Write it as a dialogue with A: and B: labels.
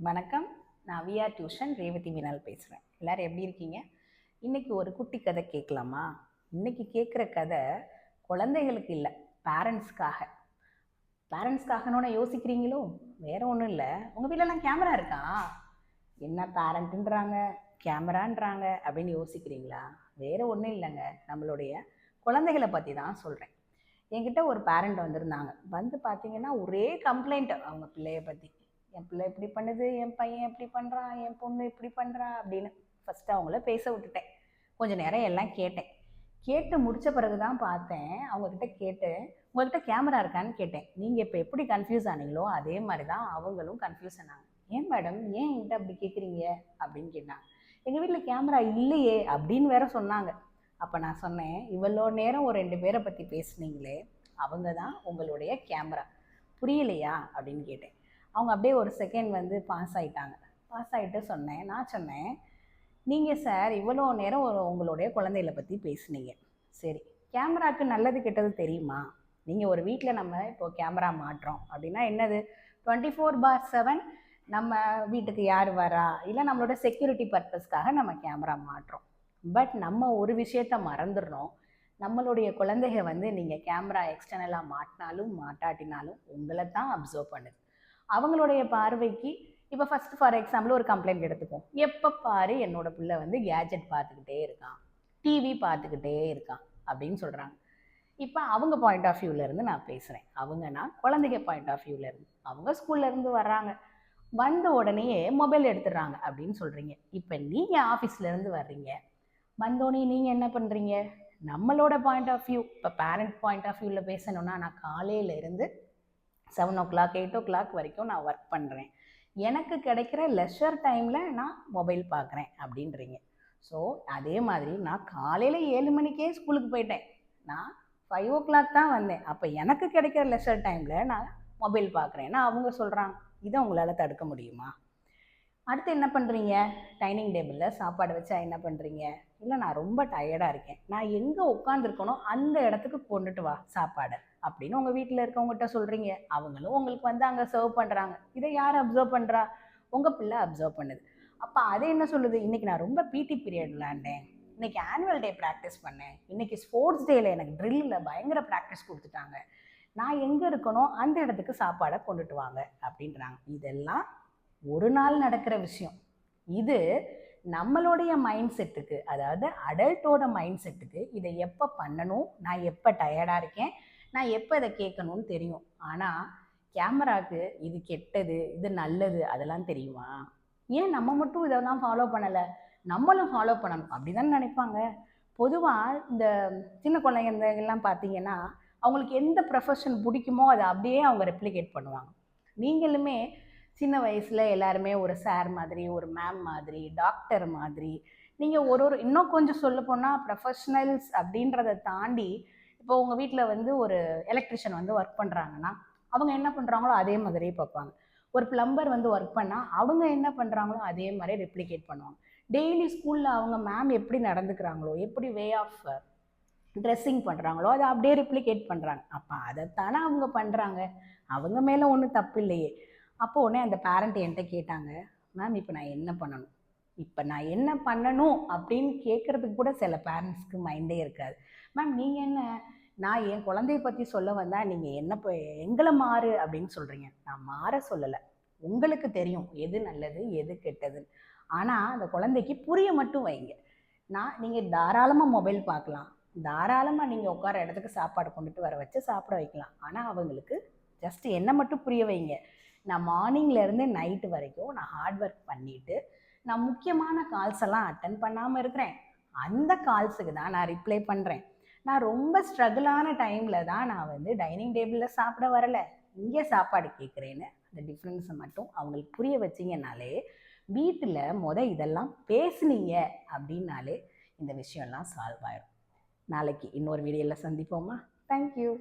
A: வணக்கம். நான் விஆ டியூஷன் ரேவதி மீனால் பேசுகிறேன். எல்லோரும் எப்படி இருக்கீங்க? இன்றைக்கி ஒரு குட்டி கதை கேட்கலாமா? இன்றைக்கி கேட்குற கதை குழந்தைகளுக்கு இல்லை, பேரண்ட்ஸ்க்காக. பேரண்ட்ஸ்க்காகனோட யோசிக்கிறீங்களோ? வேறு ஒன்றும் இல்லை. உங்கள் வீட்டிலலாம் கேமரா இருக்கா? என்ன பேரண்ட்டுன்றாங்க, கேமரான்றாங்க அப்படின்னு யோசிக்கிறீங்களா? வேறு ஒன்றும் இல்லைங்க, நம்மளுடைய குழந்தைகளை பற்றி தான் சொல்கிறேன். என்கிட்ட ஒரு பேரண்ட் வந்திருந்தாங்க. வந்து பார்த்தீங்கன்னா ஒரே கம்ப்ளைண்ட் அவங்க பிள்ளைய பற்றி. என் பிள்ளை இப்படி பண்ணுது, என் பையன் எப்படி பண்ணுறான், என் பொண்ணு இப்படி பண்ணுறா அப்படின்னு ஃபஸ்ட்டு அவங்கள பேச விட்டுட்டேன். கொஞ்சம் நேரம் எல்லாம் கேட்டேன். கேட்டு முடித்த பிறகு தான் பார்த்தேன், அவங்கக்கிட்ட கேட்டு உங்கள்கிட்ட கேமரா இருக்கான்னு கேட்டேன். நீங்கள் இப்போ எப்படி கன்ஃபியூஸ் ஆனீங்களோ அதே மாதிரி தான் அவங்களும் கன்ஃபியூஸ் ஆனாங்க. ஏன் மேடம், ஏன் என்கிட்ட அப்படி கேட்குறீங்க அப்படின்னு கேட்டாங்க. எங்கள் வீட்டில் கேமரா இல்லையே அப்படின்னு வேற சொன்னாங்க. அப்போ நான் சொன்னேன், இவ்வளோ நேரம் ஒரு 2 பேரை பற்றி பேசுனீங்களே, அவங்க தான் உங்களுடைய கேமரா, புரியலையா அப்படின்னு கேட்டேன். அவங்க அப்படியே ஒரு செகண்ட் வந்து பாஸ் ஆகிட்டாங்க. பாஸ் ஆகிட்டு நான் சொன்னேன், நீங்கள் சார் இவ்வளோ நேரம் உங்களுடைய குழந்தைகளை பற்றி பேசுனீங்க. சரி, கேமராவுக்கு நல்லது கெட்டது தெரியுமா? நீங்கள் ஒரு வீட்டில் நம்ம இப்போது கேமரா மாட்டுறோம் அப்படின்னா என்னது, 24/7 நம்ம வீட்டுக்கு யார் வரா, இல்லை நம்மளோட செக்யூரிட்டி பர்பஸ்க்காக நம்ம கேமரா மாட்டுறோம். பட் நம்ம ஒரு விஷயத்த மறந்துடுறோம். நம்மளுடைய குழந்தைகள் வந்து நீங்கள் கேமரா எக்ஸ்டர்னலாக மாட்டினாலும் மாட்டாட்டினாலும் உங்களை தான் அப்சர்வ் பண்ணுது. அவங்களுடைய பார்வைக்கு இப்போ ஃபஸ்ட்டு ஃபார் எக்ஸாம்பிள் ஒரு கம்ப்ளைண்ட் எடுத்துப்போம். எப்போ பாரு என்னோட பிள்ளை வந்து கேஜெட் பார்த்துக்கிட்டே இருக்கான், டிவி பார்த்துக்கிட்டே இருக்கான் அப்படின்னு சொல்கிறாங்க. இப்போ அவங்க பாயிண்ட் ஆஃப் வியூவிலேருந்து நான் பேசுகிறேன். அவங்கன்னா குழந்தைங்க பாயிண்ட் ஆஃப் வியூவிலேருந்து. அவங்க ஸ்கூல்லேருந்து வர்றாங்க, வந்த உடனேயே மொபைல் எடுத்துடுறாங்க அப்படின்னு சொல்கிறீங்க. இப்போ நீங்கள் ஆஃபீஸ்லேருந்து வர்றீங்க, வந்தோடனே நீங்கள் என்ன பண்ணுறீங்க? நம்மளோட பாயிண்ட் ஆஃப் வியூ, இப்போ பேரண்ட் பாயிண்ட் ஆஃப் வியூவில் பேசணுன்னா, நான் காலையிலேருந்து 7 o'clock 8 o'clock வரைக்கும் நான் ஒர்க் பண்ணுறேன், எனக்கு கிடைக்கிற லெஷர் டைமில் நான் மொபைல் பார்க்குறேன் அப்படின்றீங்க. ஸோ அதே மாதிரி நான் காலையில் 7 மணிக்கே ஸ்கூலுக்கு போயிட்டேன், நான் 5 o'clock தான் வந்தேன், அப்போ எனக்கு கிடைக்கிற லெஷர் டைமில் நான் மொபைல் பார்க்குறேன்னா அவங்க சொல்கிறாங்க. இதை உங்களால் தடுக்க முடியுமா? அடுத்து என்ன பண்ணுறீங்க? டைனிங் டேபிளில் சாப்பாடு வச்சா என்ன பண்ணுறீங்க? இல்லை, நான் ரொம்ப டயர்டாக இருக்கேன், நான் எங்கே உட்காந்துருக்கணும் அந்த இடத்துக்கு கொண்டுட்டு வா சாப்பாடு அப்படின்னு உங்கள் வீட்டில் இருக்கவங்ககிட்ட சொல்கிறீங்க. அவங்களும் உங்களுக்கு வந்து அங்கே சர்வ் பண்ணுறாங்க. இதை யார் அப்சர்வ் பண்ணுறா? உங்கள் பிள்ளை அப்சர்வ் பண்ணுது. அப்போ அது என்ன சொல்லுது? இன்றைக்கி நான் ரொம்ப பிடி பீரியட் விளாண்டேன், இன்றைக்கி ஆனுவல் டே ப்ராக்டிஸ் பண்ணேன், இன்றைக்கி ஸ்போர்ட்ஸ் டேயில் எனக்கு ட்ரில்லில் பயங்கர ப்ராக்டிஸ் கொடுத்துட்டாங்க, நான் எங்கே இருக்கணும் அந்த இடத்துக்கு சாப்பாடை கொண்டுட்டு வாங்க அப்படின்றாங்க. இதெல்லாம் ஒரு நாள் நடக்கிற விஷயம். இது நம்மளுடைய மைண்ட் செட்டுக்கு, அதாவது அடல்ட்டோட மைண்ட் செட்டுக்கு இதை எப்போ பண்ணணும், நான் எப்போ டயர்டாக இருக்கேன், நான் எப்போ இதை கேட்கணும்னு தெரியும். ஆனால் கேமராவுக்கு இது கெட்டது இது நல்லது அதெல்லாம் தெரியுமா? ஏன் நம்ம மட்டும் இதெல்லாம் ஃபாலோ பண்ணலை, நம்மளும் ஃபாலோ பண்ணணும் அப்படி தானே நினைப்பாங்க. பொதுவாக இந்த சின்ன குழந்தைங்கெல்லாம் பார்த்தீங்கன்னா அவங்களுக்கு எந்த ப்ரொஃபஷன் பிடிக்குமோ அதை அப்படியே அவங்க ரெப்ளிகேட் பண்ணுவாங்க. நீங்களுமே சின்ன வயசில் எல்லாருமே ஒரு சார் மாதிரி, ஒரு மேம் மாதிரி, டாக்டர் மாதிரி, நீங்கள் ஒரு இன்னும் கொஞ்சம் சொல்ல போனால் ப்ரொஃபஷ்னல்ஸ் அப்படின்றத தாண்டி இப்போ உங்கள் வீட்டில் வந்து ஒரு எலக்ட்ரிஷியன் வந்து ஒர்க் பண்ணுறாங்கன்னா அவங்க என்ன பண்ணுறாங்களோ அதே மாதிரியே பார்ப்பாங்க. ஒரு ப்ளம்பர் வந்து ஒர்க் பண்ணால் அவங்க என்ன பண்ணுறாங்களோ அதே மாதிரி ரெப்ளிகேட் பண்ணுவாங்க. டெய்லி ஸ்கூலில் அவங்க மேம் எப்படி நடந்துக்கிறாங்களோ, எப்படி வே ஆஃப் ட்ரெஸ்ஸிங் பண்ணுறாங்களோ அதை அப்படியே ரெப்ளிகேட் பண்ணுறாங்க. அப்போ அதைத்தானே அவங்க பண்ணுறாங்க, அவங்க மேலே ஒன்றும் தப்பு இல்லையே. அப்போ உடனே அந்த பேரண்ட் என்கிட்ட கேட்டாங்க, மேம் இப்போ நான் என்ன பண்ணணும், இப்போ நான் என்ன பண்ணணும் அப்படின்னு கேட்குறதுக்கு கூட சில பேரண்ட்ஸ்க்கு மைண்டே இருக்காது. மேம் நீங்கள் என்ன, நான் என் குழந்தைய பற்றி சொல்ல வந்தால் நீங்கள் என்ன இப்போ எங்களை மாறு அப்படின்னு சொல்கிறீங்க. நான் மாற சொல்லலை, உங்களுக்கு தெரியும் எது நல்லது எது கெட்டதுன்னு. ஆனால் அந்த குழந்தைக்கு புரிய மட்டும் வைங்க. நீங்கள் தாராளமாக மொபைல் பார்க்கலாம், தாராளமாக நீங்கள் உட்கார இடத்துக்கு சாப்பாடு கொண்டுட்டு வர வச்சு சாப்பிட வைக்கலாம். ஆனால் அவங்களுக்கு ஜஸ்ட் என்ன மட்டும் புரிய வைங்க. நான் மார்னிங்லேருந்து நைட்டு வரைக்கும் நான் ஹார்ட் ஒர்க் பண்ணிவிட்டு நான் முக்கியமான கால்ஸ் எல்லாம் அட்டன் பண்ணாமல் இருக்கிறேன், அந்த கால்ஸுக்கு தான் நான் ரிப்ளை பண்ணுறேன். நான் ரொம்ப ஸ்ட்ரகிளான டைமில் தான் நான் வந்து டைனிங் டேபிளில் சாப்பிட வரலை, இங்கே சாப்பாடு கேட்குறேன்னு அந்த டிஃப்ரென்ஸை மட்டும் அவங்களுக்கு புரிய வச்சிங்கனாலே, வீட்டில் இதெல்லாம் பேசுனீங்க அப்படின்னாலே இந்த விஷயம்லாம் சால்வ் ஆயிடும். நாளைக்கு இன்னொரு வீடியோவில் சந்திப்போமா? தேங்க்யூ.